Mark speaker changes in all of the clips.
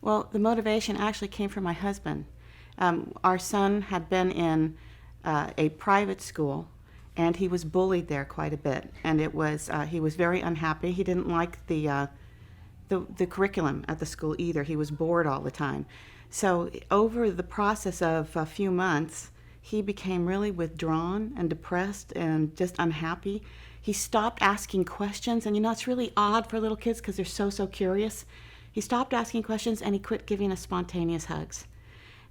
Speaker 1: Well, the motivation actually came from my husband. Our son had been in a private school, and he was bullied there quite a bit. And it was he was very unhappy. He didn't like the curriculum at the school either. He was bored all the time. So over the process of a few months, he became really withdrawn and depressed and just unhappy. He stopped asking questions, and you know, it's really odd for little kids because they're so curious. He stopped asking questions and he quit giving us spontaneous hugs.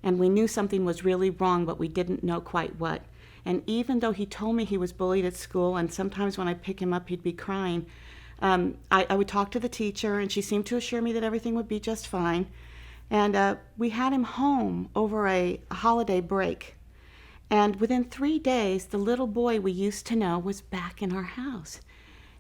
Speaker 1: And we knew something was really wrong, but we didn't know quite what. And even though he told me he was bullied at school, and sometimes when I pick him up, he'd be crying, I would talk to the teacher, and she seemed to assure me that everything would be just fine. And we had him home over a holiday break. And within 3 days, the little boy we used to know was back in our house.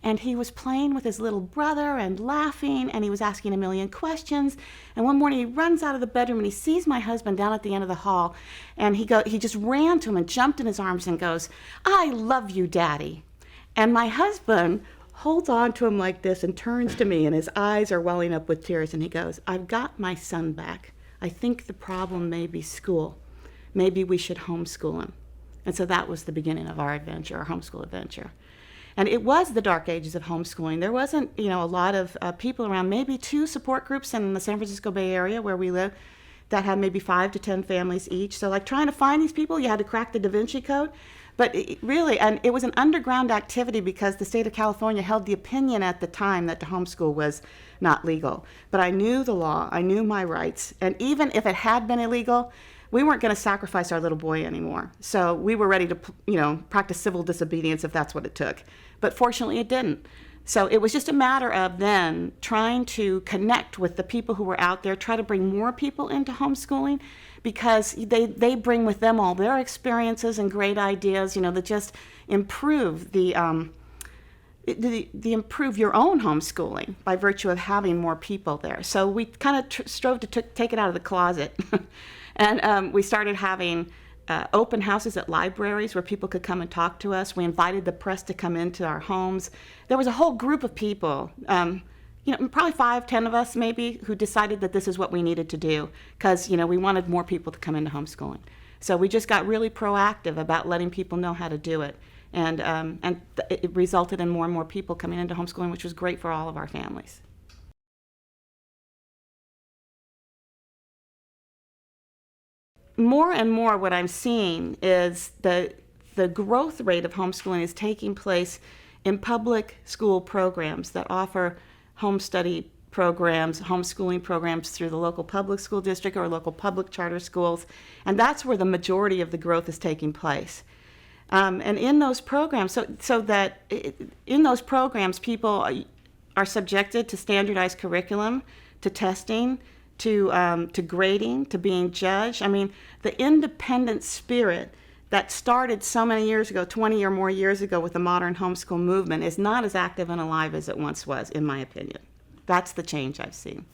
Speaker 1: And he was playing with his little brother and laughing, and he was asking a million questions. And one morning he runs out of the bedroom and he sees my husband down at the end of the hall, and he just ran to him and jumped in his arms and goes, "I love you, Daddy." And my husband holds on to him like this and turns to me, and his eyes are welling up with tears, and he goes, "I've got my son back. I think the problem may be school. Maybe we should homeschool him." And so that was the beginning of our adventure, our homeschool adventure. And it was the dark ages of homeschooling. There wasn't, you know, a lot of people around, maybe 2 support groups in the San Francisco Bay Area where we live that had maybe 5 to 10 families each. So like trying to find these people, you had to crack the Da Vinci Code. But really, and it was an underground activity because the state of California held the opinion at the time that the homeschool was not legal. But I knew the law, I knew my rights, and even if it had been illegal, we weren't going to sacrifice our little boy anymore. So we were ready to, you know, practice civil disobedience if that's what it took. But fortunately it didn't. So it was just a matter of then trying to connect with the people who were out there, try to bring more people into homeschooling, because they bring with them all their experiences and great ideas, you know, that just improve the improve your own homeschooling by virtue of having more people there. So we kind of strove to take it out of the closet. And we started having open houses at libraries where people could come and talk to us. We invited the press to come into our homes. There was a whole group of people, you know, probably 5, 10 of us maybe, who decided that this is what we needed to do because, you know, we wanted more people to come into homeschooling. So we just got really proactive about letting people know how to do it. And it resulted in more and more people coming into homeschooling, which was great for all of our families. More and more what I'm seeing is the growth rate of homeschooling is taking place in public school programs that offer home study programs, homeschooling programs through the local public school district or local public charter schools. And that's where the majority of the growth is taking place. And in those programs, in those programs, people are subjected to standardized curriculum, to testing, to grading, to being judged. I mean, the independent spirit that started so many years ago, 20 or more years ago with the modern homeschool movement is not as active and alive as it once was, in my opinion. That's the change I've seen.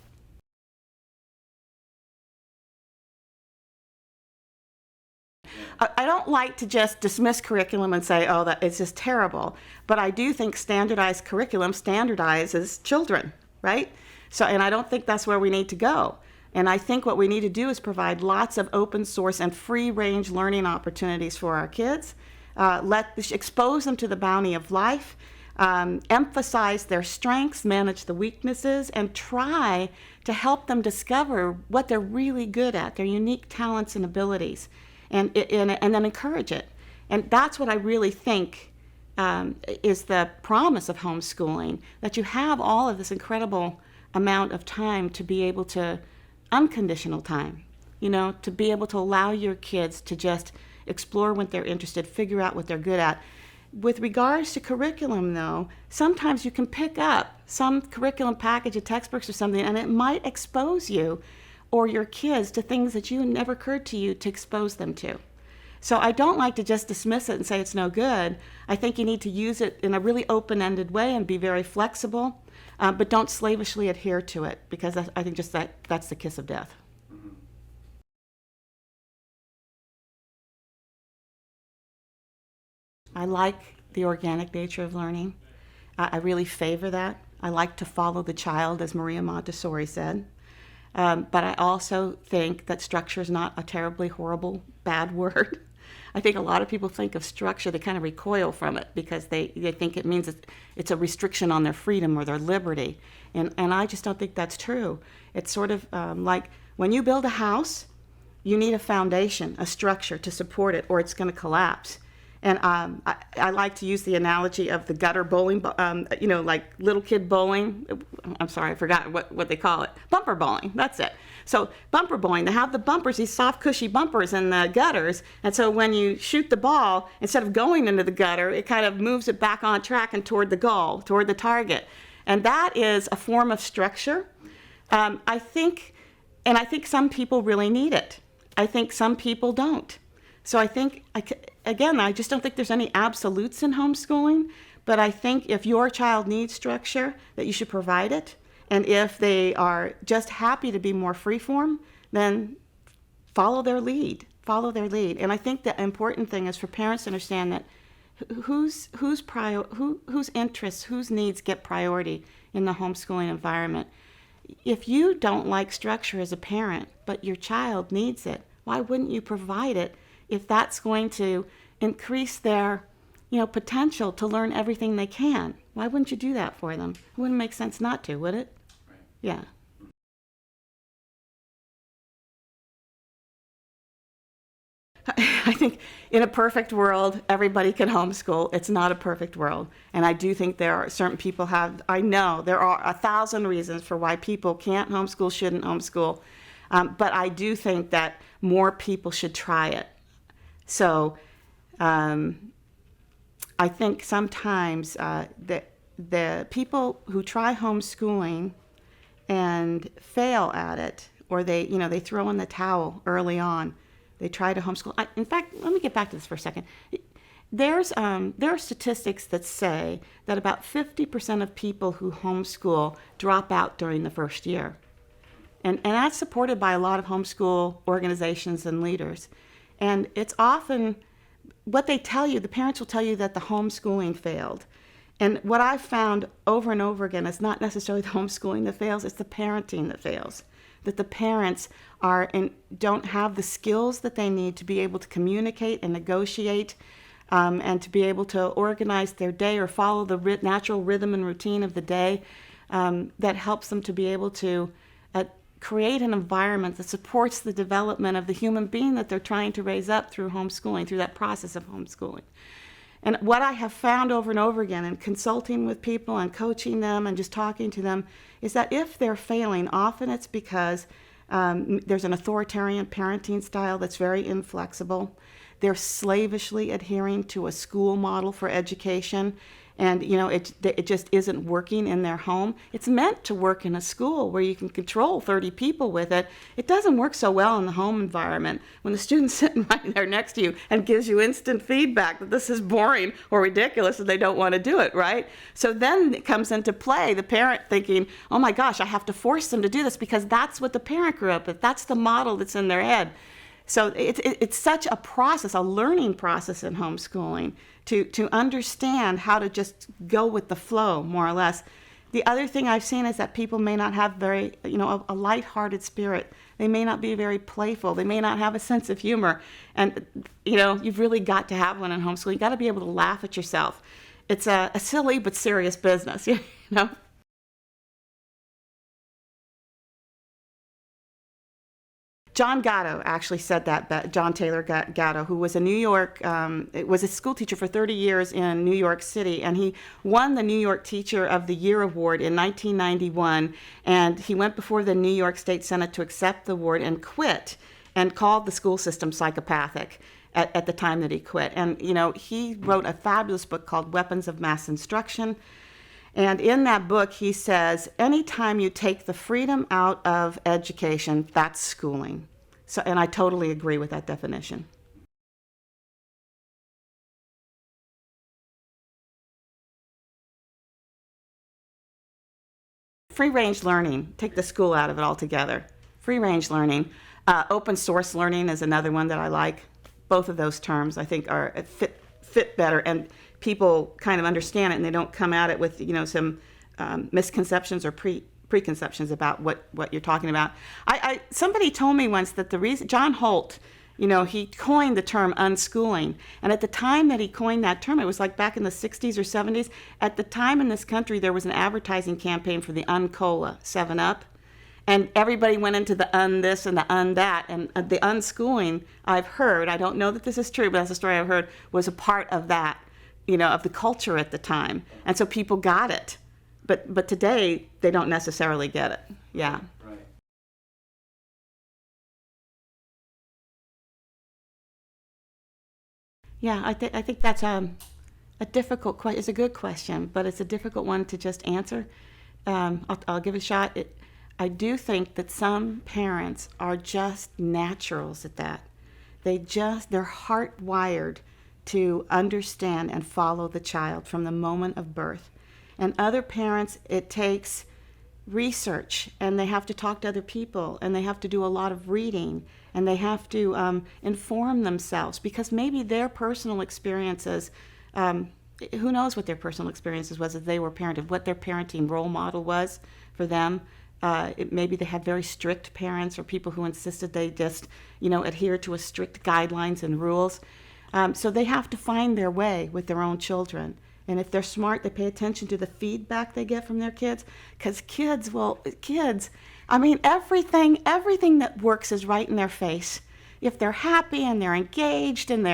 Speaker 1: I don't like to just dismiss curriculum and say, oh, that it's just terrible. But I do think standardized curriculum standardizes children, right? So, and I don't think that's where we need to go. And I think what we need to do is provide lots of open source and free range learning opportunities for our kids, expose them to the bounty of life, emphasize their strengths, manage the weaknesses, and try to help them discover what they're really good at, their unique talents and abilities, and then encourage it. And that's what I really think is the promise of homeschooling, that you have all of this incredible amount of time to be able to, unconditional time, you know, to be able to allow your kids to just explore what they're interested, figure out what they're good at. With regards to curriculum, though, sometimes you can pick up some curriculum package of textbooks or something, and it might expose you or your kids to things that you never occurred to you to expose them to. So I don't like to just dismiss it and say it's no good. I think you need to use it in a really open-ended way and be very flexible, but don't slavishly adhere to it, because I think just that's the kiss of death. I like the organic nature of learning. I really favor that. I like to follow the child, as Maria Montessori said. But I also think that structure is not a terribly horrible, bad word. I think a lot of people think of structure, they kind of recoil from it because they think it means it's a restriction on their freedom or their liberty. And I just don't think that's true. It's sort of like when you build a house, you need a foundation, a structure to support it, or it's going to collapse. And I like to use the analogy of the gutter bowling, like little kid bowling. I'm sorry, I forgot what they call it. Bumper bowling, that's it. So bumper bowling, they have the bumpers, these soft, cushy bumpers in the gutters. And so when you shoot the ball, instead of going into the gutter, it kind of moves it back on track and toward the goal, toward the target. And that is a form of structure. I think some people really need it. I think some people don't. So I think, I just don't think there's any absolutes in homeschooling, but I think if your child needs structure, that you should provide it. And if they are just happy to be more freeform, then follow their lead. And I think the important thing is for parents to understand that whose interests, whose needs get priority in the homeschooling environment. If you don't like structure as a parent, but your child needs it, why wouldn't you provide it if that's going to increase their, potential to learn everything they can? Why wouldn't you do that for them? It wouldn't make sense not to, would it? Right. Yeah. I think in a perfect world, everybody can homeschool. It's not a perfect world. And I do think there are certain people I know there are 1,000 reasons for why people can't homeschool, shouldn't homeschool. But I do think that more people should try it. So I think sometimes the people who try homeschooling and fail at it, or they throw in the towel early on, they try to homeschool. In fact, let me get back to this for a second. There are statistics that say that about 50% of people who homeschool drop out during the first year. And that's supported by a lot of homeschool organizations and leaders. And it's often what they tell you, the parents will tell you that the homeschooling failed. And what I've found over and over again is not necessarily the homeschooling that fails, it's the parenting that fails. That the parents don't have the skills that they need to be able to communicate and negotiate and to be able to organize their day or follow the natural rhythm and routine of the day that helps them to be able to create an environment that supports the development of the human being that they're trying to raise up through homeschooling, through that process of homeschooling. And what I have found over and over again in consulting with people and coaching them and just talking to them is that if they're failing, often it's because there's an authoritarian parenting style that's very inflexible. They're slavishly adhering to a school model for education, and it just isn't working in their home. It's meant to work in a school where you can control 30 people with it. It doesn't work so well in the home environment when the student's sitting right there next to you and gives you instant feedback that this is boring or ridiculous and they don't want to do it, right? So then it comes into play, the parent thinking, oh my gosh, I have to force them to do this because that's what the parent grew up with. That's the model that's in their head. So it's such a process, a learning process in homeschooling to understand how to just go with the flow, more or less. The other thing I've seen is that people may not have a lighthearted spirit. They may not be very playful. They may not have a sense of humor. And, you've really got to have one in homeschool. You've got to be able to laugh at yourself. It's a silly but serious business, John Gatto actually said that John Taylor Gatto, who was was a school teacher for 30 years in New York City, and he won the New York Teacher of the Year award in 1991, and he went before the New York State Senate to accept the award and quit, and called the school system psychopathic at the time that he quit. And, he wrote a fabulous book called Weapons of Mass Instruction. And in that book, he says, anytime you take the freedom out of education, that's schooling. So, and I totally agree with that definition. Free-range learning, take the school out of it altogether. Free-range learning. Open source learning is another one that I like. Both of those terms, I think, are fit better, and people kind of understand it, and they don't come at it with some misconceptions or preconceptions about what you're talking about. Somebody told me once that the reason, John Holt, he coined the term unschooling. And at the time that he coined that term, it was like back in the 60s or 70s. At the time in this country, there was an advertising campaign for the Uncola 7-Up. And everybody went into the this and the that. And the unschooling, I've heard, I don't know that this is true, but that's a story I've heard, was a part of that, of the culture at the time. And so people got it. But today, they don't necessarily get it. Yeah.
Speaker 2: Right.
Speaker 1: Yeah, I think that's a difficult question. It's a good question, but it's a difficult one to just answer. I'll give it a shot. I do think that some parents are just naturals at that. They're heartwired to understand and follow the child from the moment of birth. And other parents, it takes research, and they have to talk to other people, and they have to do a lot of reading, and they have to inform themselves, because maybe their personal experiences, who knows what their personal experiences was as they were parented, what their parenting role model was for them. Maybe they had very strict parents or people who insisted they just, adhere to a strict guidelines and rules. So they have to find their way with their own children. And if they're smart, they pay attention to the feedback they get from their kids. Because everything that works is right in their face. If they're happy and they're engaged and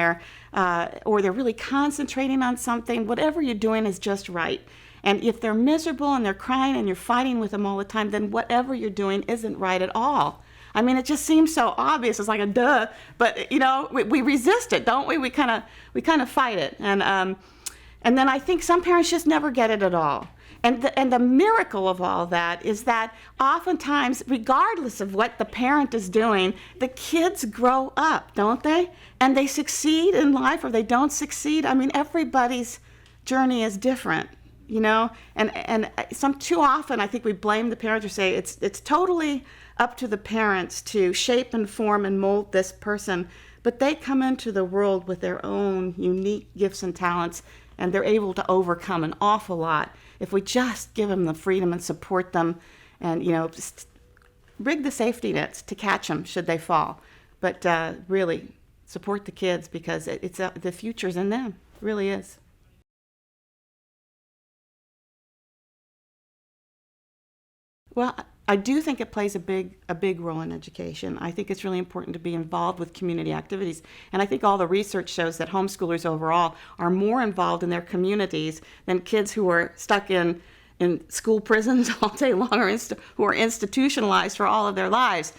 Speaker 1: or they're really concentrating on something, whatever you're doing is just right. And if they're miserable and they're crying and you're fighting with them all the time, then whatever you're doing isn't right at all. It just seems so obvious. It's like a duh, but we resist it, don't we? We kind of fight it, and then I think some parents just never get it at all. And the miracle of all that is that oftentimes, regardless of what the parent is doing, the kids grow up, don't they? And they succeed in life, or they don't succeed. Everybody's journey is different. And too often I think we blame the parents or say it's totally up to the parents to shape and form and mold this person, but they come into the world with their own unique gifts and talents, and they're able to overcome an awful lot if we just give them the freedom and support them, and just rig the safety nets to catch them should they fall, but really support the kids, because the future's in them. It really is. Well, I do think it plays a big role in education. I think it's really important to be involved with community activities. And I think all the research shows that homeschoolers overall are more involved in their communities than kids who are stuck in school prisons all day long, or who are institutionalized for all of their lives.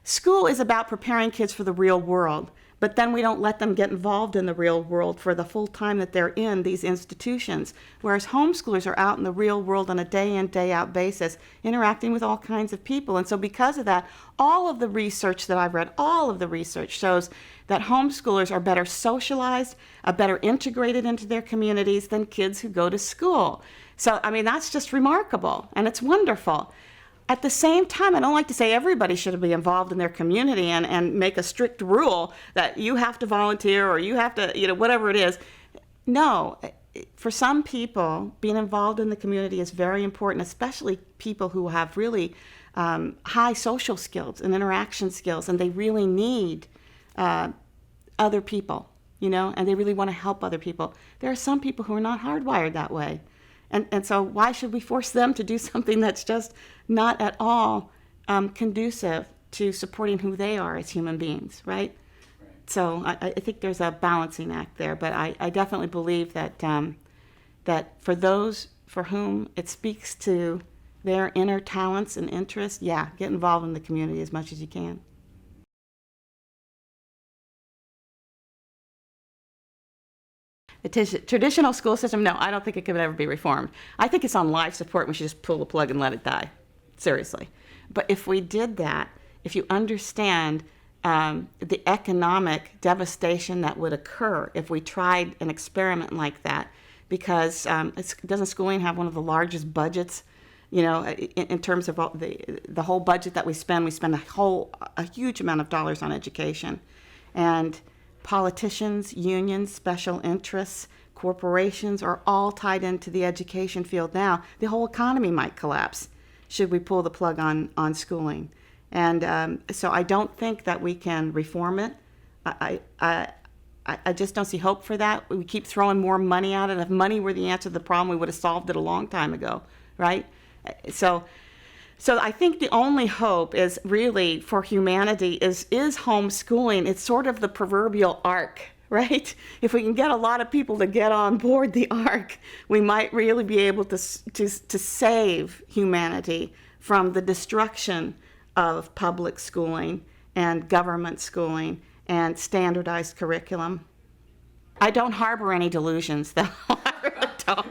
Speaker 1: School is about preparing kids for the real world. But then we don't let them get involved in the real world for the full time that they're in these institutions. Whereas homeschoolers are out in the real world on a day in, day out basis, interacting with all kinds of people. And so because of that, all of the research that I've read, all of the research shows that homeschoolers are better socialized, are better integrated into their communities than kids who go to school. So, that's just remarkable, and it's wonderful. At the same time, I don't like to say everybody should be involved in their community and make a strict rule that you have to volunteer or you have to, whatever it is. No, for some people, being involved in the community is very important, especially people who have really high social skills and interaction skills, and they really need other people, and they really want to help other people. There are some people who are not hardwired that way. And so why should we force them to do something that's just not at all conducive to supporting who they are as human beings, right? So I think there's a balancing act there, but I definitely believe that that for those for whom it speaks to their inner talents and interests, get involved in the community as much as you can. The traditional school system, no, I don't think it could ever be reformed. I think it's on life support. We should just pull the plug and let it die, seriously. But if we did that, if you understand the economic devastation that would occur if we tried an experiment like that, because doesn't schooling have one of the largest budgets, in terms of the whole budget that we spend a huge amount of dollars on education. And politicians, unions, special interests, corporations are all tied into the education field now. The whole economy might collapse. should we pull the plug on schooling. And so I don't think that we can reform it. I just don't see hope for that. We keep throwing more money at it. If money were the answer to the problem, we would have solved it a long time ago, right? So I think the only hope is really for humanity is homeschooling. It's sort of the proverbial ark, right? If we can get a lot of people to get on board the ark, we might really be able to save humanity from the destruction of public schooling and government schooling and standardized curriculum. I don't harbor any delusions, though. I really don't.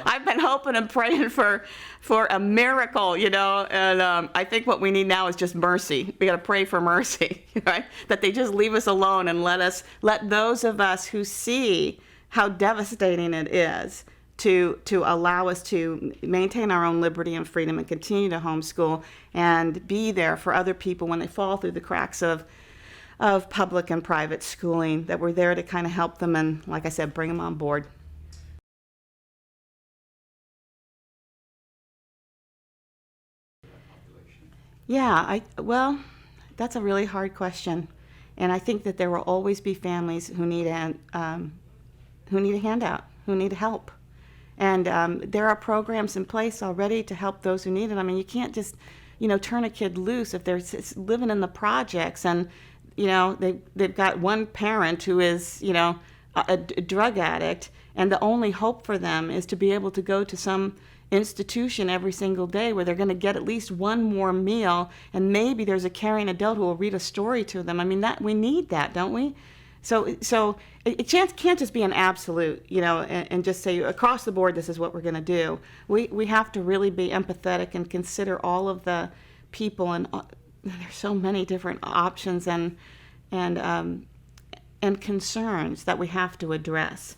Speaker 1: I've been hoping and praying for a miracle, and I think what we need now is just mercy. We got to pray for mercy, right? That they just leave us alone and let those of us who see how devastating it is to allow us to maintain our own liberty and freedom and continue to homeschool and be there for other people when they fall through the cracks of public and private schooling, that we're there to kind of help them and, like I said, bring them on board. Yeah, well, that's a really hard question. And I think that there will always be families who need a handout, who need help. And there are programs in place already to help those who need it. I mean, you can't just, turn a kid loose if they're living in the projects and, they've got one parent who is, a drug addict, and the only hope for them is to be able to go to some institution every single day where they're going to get at least one more meal, and maybe there's a caring adult who will read a story to them. I mean, that we need that, don't we? So it can't just be an absolute, and just say across the board this is what we're going to do. We have to really be empathetic and consider all of the people, and there's so many different options and concerns that we have to address.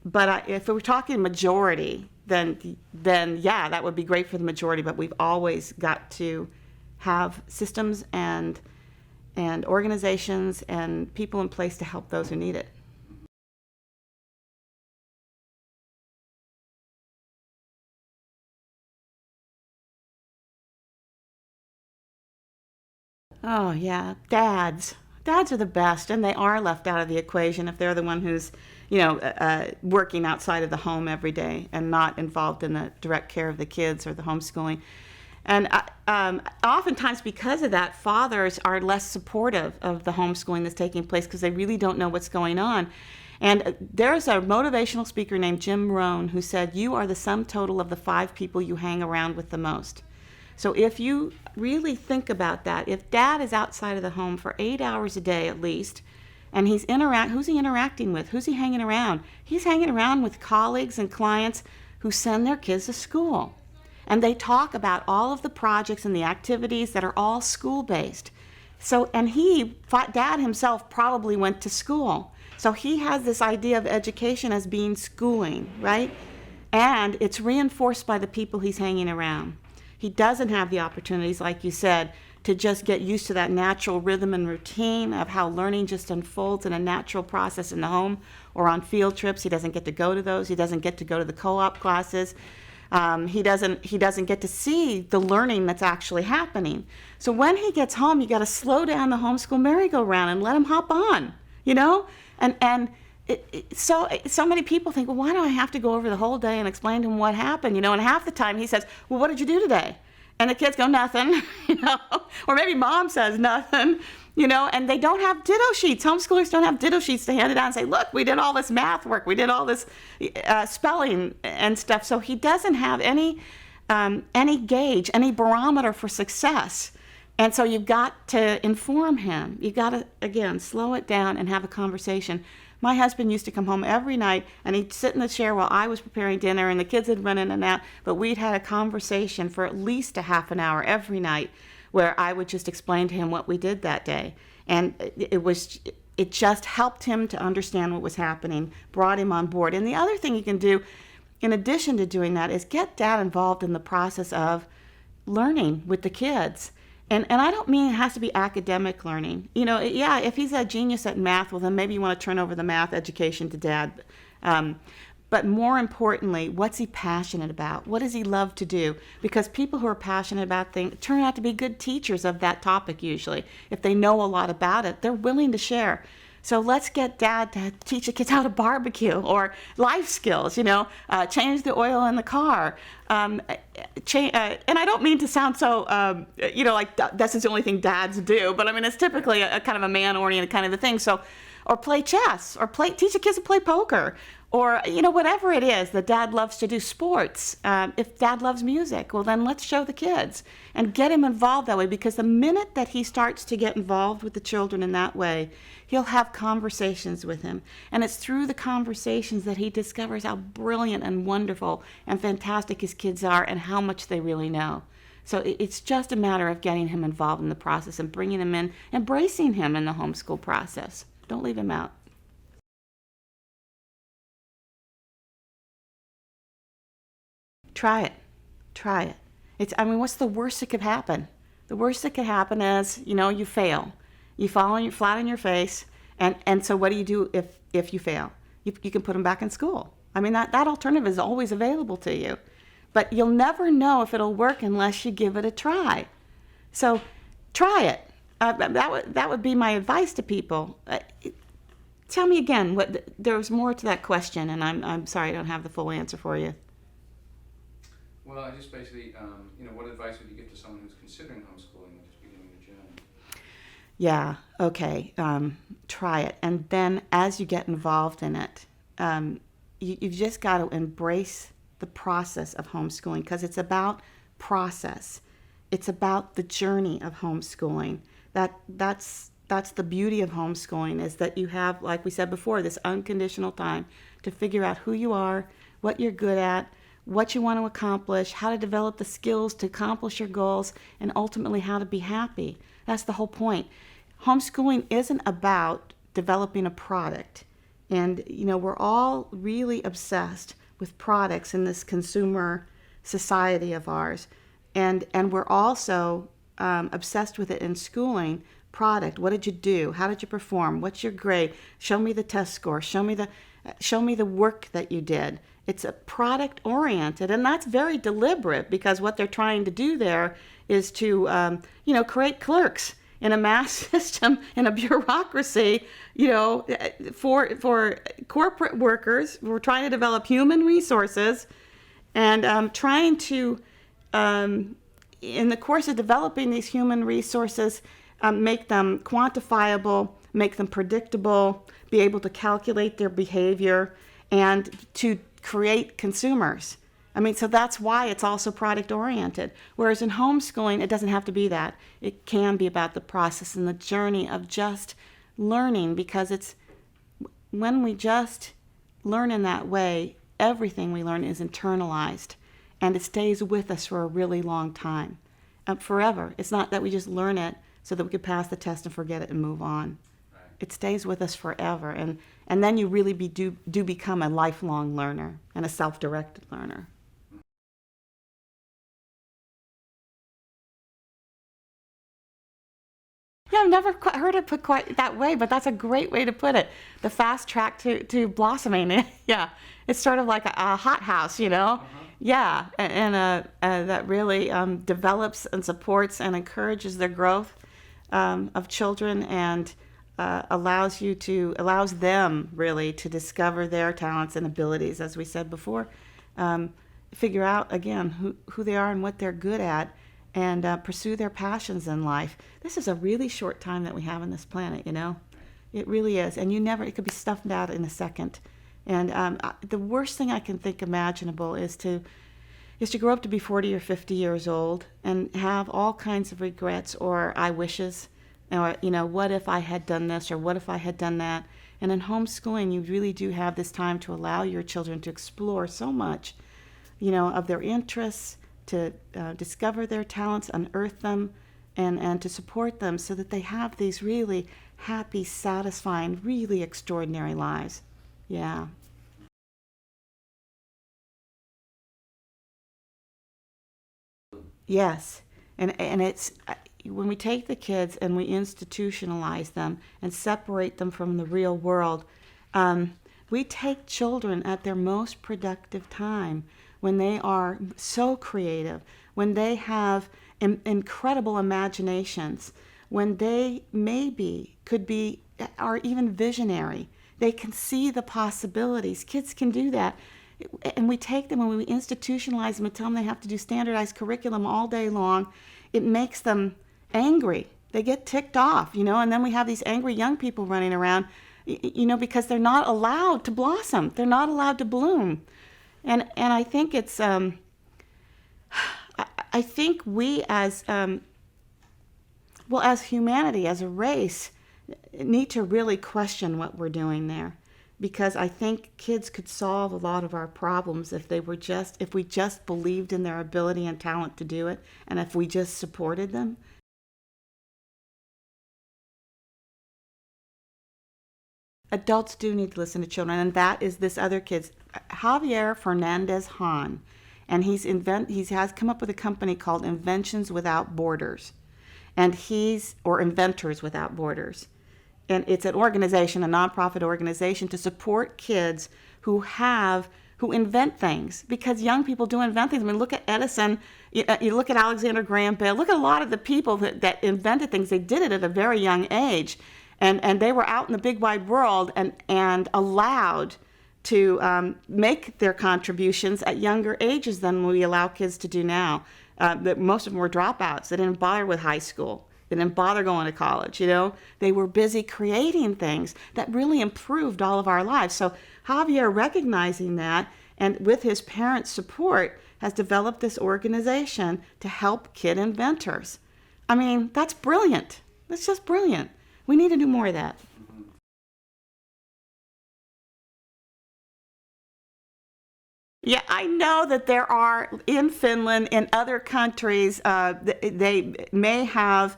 Speaker 1: But if we're talking majority, then yeah, that would be great for the majority. But we've always got to have systems and organizations and people in place to help those who need it. Oh yeah, dads are the best, and they are left out of the equation if they're the one who's working outside of the home every day and not involved in the direct care of the kids or the homeschooling. And oftentimes because of that, fathers are less supportive of the homeschooling that's taking place because they really don't know what's going on. And there's a motivational speaker named Jim Rohn who said, you are the sum total of the 5 people you hang around with the most. So if you really think about that, if dad is outside of the home for 8 hours a day at least, and who's he interacting with? Who's he hanging around? He's hanging around with colleagues and clients who send their kids to school. And they talk about all of the projects and the activities that are all school-based. So, and dad himself probably went to school. So he has this idea of education as being schooling, right? And it's reinforced by the people he's hanging around. He doesn't have the opportunities, like you said, to just get used to that natural rhythm and routine of how learning just unfolds in a natural process in the home or on field trips. He doesn't get to go to those. He doesn't get to go to the co-op classes. He doesn't get to see the learning that's actually happening. So when he gets home, you got to slow down the homeschool merry-go-round and let him hop on, And so many people think, well, why do I have to go over the whole day and explain to him what happened? And half the time he says, well, what did you do today? And the kids go, nothing, or maybe mom says nothing, and they don't have ditto sheets. Homeschoolers don't have ditto sheets to hand it out and say, look, we did all this math work. We did all this spelling and stuff. So he doesn't have any gauge, any barometer for success. And so you've got to inform him. You've got to, again, slow it down and have a conversation. My husband used to come home every night, and he'd sit in the chair while I was preparing dinner, and the kids would run in and out, but we'd had a conversation for at least a half an hour every night where I would just explain to him what we did that day. And it just helped him to understand what was happening, brought him on board. And the other thing you can do, in addition to doing that, is get dad involved in the process of learning with the kids. And I don't mean it has to be academic learning. If he's a genius at math, well, then maybe you want to turn over the math education to dad. But more importantly, what's he passionate about? What does he love to do? Because people who are passionate about things turn out to be good teachers of that topic usually. If they know a lot about it, they're willing to share. So let's get Dad to teach the kids how to barbecue, or life skills, change the oil in the car. And I don't mean to sound so, like this is the only thing dads do, but I mean, it's typically a kind of a man-oriented kind of a thing. So, or play chess, or teach the kids to play poker, or, whatever it is that Dad loves to do, sports. If Dad loves music, well, then let's show the kids and get him involved that way, because the minute that he starts to get involved with the children in that way, he'll have conversations with him. And it's through the conversations that he discovers how brilliant and wonderful and fantastic his kids are and how much they really know. So it's just a matter of getting him involved in the process and bringing him in, embracing him in the homeschool process. Don't leave him out. Try it. Try it. What's the worst that could happen? The worst that could happen is, you fail. You fall flat on your face, and so what do you do if you fail? You can put them back in school. That alternative is always available to you. But you'll never know if it'll work unless you give it a try. So try it. That would be my advice to people. Tell me again, there was more to that question, and I'm sorry I don't have the full answer for you.
Speaker 2: Well, I just basically, what advice would you give to someone who's considering homeschooling and just beginning the journey?
Speaker 1: Yeah, okay, try it. And then as you get involved in it, you've just got to embrace the process of homeschooling, because it's about process. It's about the journey of homeschooling. That's the beauty of homeschooling, is that you have, like we said before, this unconditional time to figure out who you are, what you're good at, what you want to accomplish, how to develop the skills to accomplish your goals, and ultimately how to be happy. That's the whole point. Homeschooling isn't about developing a product. And, we're all really obsessed with products in this consumer society of ours. And we're also obsessed with it in schooling. Product, what did you do? How did you perform? What's your grade? Show me the test score. Show me the work that you did. It's a product oriented, and that's very deliberate, because what they're trying to do there is to, create clerks in a mass system, in a bureaucracy, for corporate workers. We're trying to develop human resources, and trying to, in the course of developing these human resources, make them quantifiable, make them predictable, be able to calculate their behavior, and to create consumers. So that's why it's also product oriented. Whereas in homeschooling, it doesn't have to be that. It can be about the process and the journey of just learning, because it's when we just learn in that way, everything we learn is internalized, and it stays with us for a really long time, forever. It's not that we just learn it so that we can pass the test and forget it and move on.
Speaker 2: Right.
Speaker 1: It stays with us forever, and then you really do become a lifelong learner and a self-directed learner. Yeah, I've never heard it put quite that way, but that's a great way to put it. The fast track to blossoming. Yeah, it's sort of like a hothouse, Yeah, and that really develops and supports and encourages the growth of children, and allows them really to discover their talents and abilities, as we said before, figure out again who they are and what they're good at, and pursue their passions in life. This is a really short time that we have on this planet, It really is, and it could be stuffed out in a second. And the worst thing I can think imaginable is to grow up to be 40 or 50 years old and have all kinds of regrets or I wishes, or what if I had done this, or what if I had done that. And in homeschooling, you really do have this time to allow your children to explore so much, of their interests, to discover their talents, unearth them, and to support them so that they have these really happy, satisfying, really extraordinary lives. Yeah. Yes. And it's when we take the kids and we institutionalize them and separate them from the real world, We take children at their most productive time, when they are so creative, when they have incredible imaginations, when they maybe could be, are even visionary. They can see the possibilities. Kids can do that. And we take them and we institutionalize them and tell them they have to do standardized curriculum all day long. It makes them angry. They get ticked off, and then we have these angry young people running around, because they're not allowed to blossom. They're not allowed to bloom. And I think it's, I think we as humanity, as a race, need to really question what we're doing there, because I think kids could solve a lot of our problems if we just believed in their ability and talent to do it, and if we just supported them. Adults do need to listen to children, and that is this other kid's, Javier Fernandez Hahn, and he has come up with a company called Inventions Without Borders, or Inventors Without Borders. And it's an organization, a nonprofit organization, to support kids who invent things, because young people do invent things. I mean, look at Edison, you look at Alexander Graham Bell, look at a lot of the people that invented things. They did it at a very young age, and they were out in the big wide world and allowed to make their contributions at younger ages than we allow kids to do now. Most of them were dropouts. They didn't bother with high school. They didn't bother going to college, They were busy creating things that really improved all of our lives. So Javier, recognizing that, and with his parents' support, has developed this organization to help kid inventors. I mean, that's brilliant. That's just brilliant. We need to do more of that. Yeah, I know that there are, in Finland, in other countries, they may have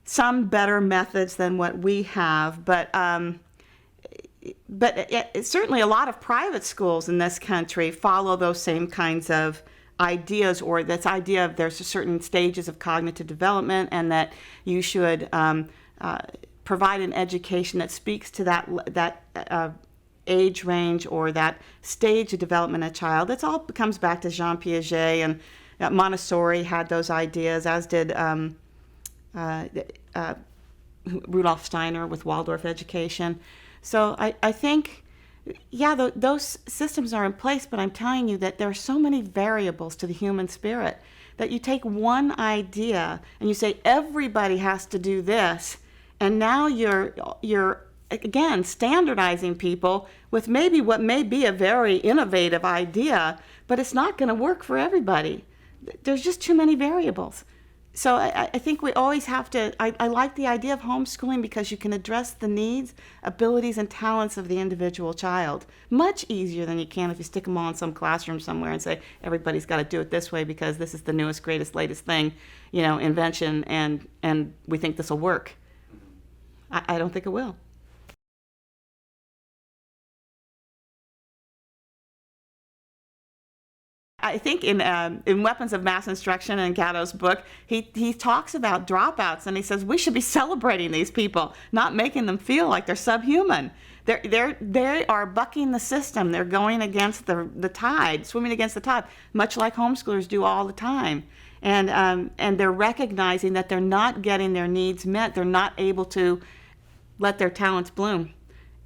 Speaker 1: some better methods than what we have, but certainly a lot of private schools in this country follow those same kinds of ideas, or this idea of there's certain stages of cognitive development, and that you should provide an education that speaks to that age range or that stage of development of a child. It all comes back to Jean Piaget, and Montessori had those ideas, as did Rudolf Steiner with Waldorf education. So I think, those systems are in place, but I'm telling you that there are so many variables to the human spirit that you take one idea and you say everybody has to do this, and now you're again standardizing people with maybe what may be a very innovative idea, but it's not going to work for everybody. There's just too many variables. So I think we always have to, I like the idea of homeschooling because you can address the needs, abilities, and talents of the individual child much easier than you can if you stick them all in some classroom somewhere and say, everybody's got to do it this way because this is the newest, greatest, latest thing, invention, and we think this will work. I don't think it will. I think in Weapons of Mass Instruction, in Gatto's book, he talks about dropouts, and he says we should be celebrating these people, not making them feel like they're subhuman. They are bucking the system. They're going against the tide, swimming against the tide, much like homeschoolers do all the time. And they're recognizing that they're not getting their needs met. They're not able to let their talents bloom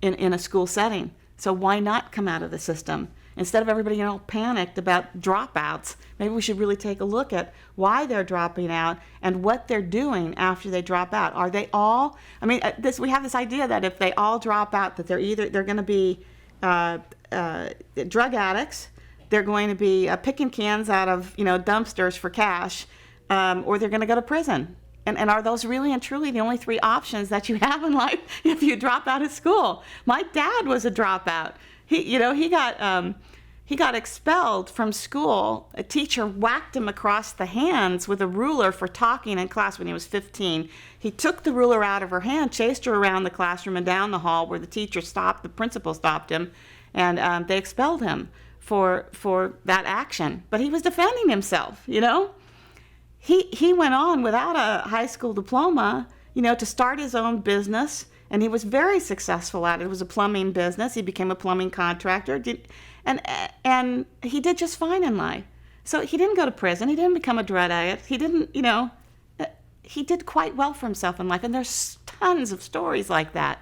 Speaker 1: in a school setting. So why not come out of the system? Instead of everybody, panicked about dropouts, maybe we should really take a look at why they're dropping out and what they're doing after they drop out. Are they all? I mean, we have this idea that if they all drop out, that they're going to be drug addicts, they're going to be picking cans out of dumpsters for cash, or they're going to go to prison. And are those really and truly the only three options that you have in life if you drop out of school? My dad was a dropout. He got expelled from school. A teacher whacked him across the hands with a ruler for talking in class when he was 15. He took the ruler out of her hand, chased her around the classroom and down the hall where the teacher stopped, the principal stopped him, and they expelled him for that action. But he was defending himself, He went on without a high school diploma, to start his own business. And he was very successful at it. It was a plumbing business. He became a plumbing contractor, and he did just fine in life. So he didn't go to prison. He didn't become a drug addict. He didn't, he did quite well for himself in life. And there's tons of stories like that.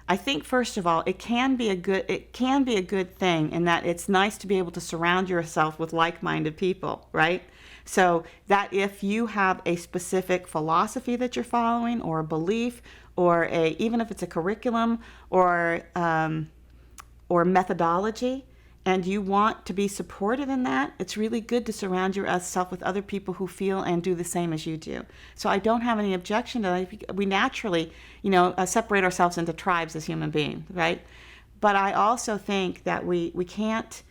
Speaker 1: I think first of all, it can be a good thing in that it's nice to be able to surround yourself with like-minded people, right? So that if you have a specific philosophy that you're following, or a belief, or even if it's a curriculum or methodology, and you want to be supported in that, it's really good to surround yourself with other people who feel and do the same as you do. So I don't have any objection to that. We naturally, separate ourselves into tribes as human beings, right? But I also think that we can't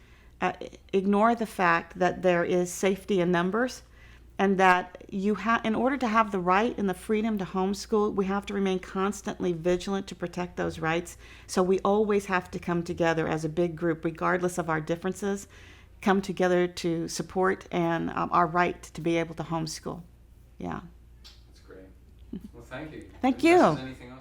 Speaker 1: ignore the fact that there is safety in numbers, and that in order to have the right and the freedom to homeschool, we have to remain constantly vigilant to protect those rights. So we always have to come together as a big group, regardless of our differences, come together to support our right to be able to homeschool. Yeah.
Speaker 2: That's great. Well, thank you.
Speaker 1: Thank
Speaker 2: Unless
Speaker 1: you.
Speaker 2: there's anything else.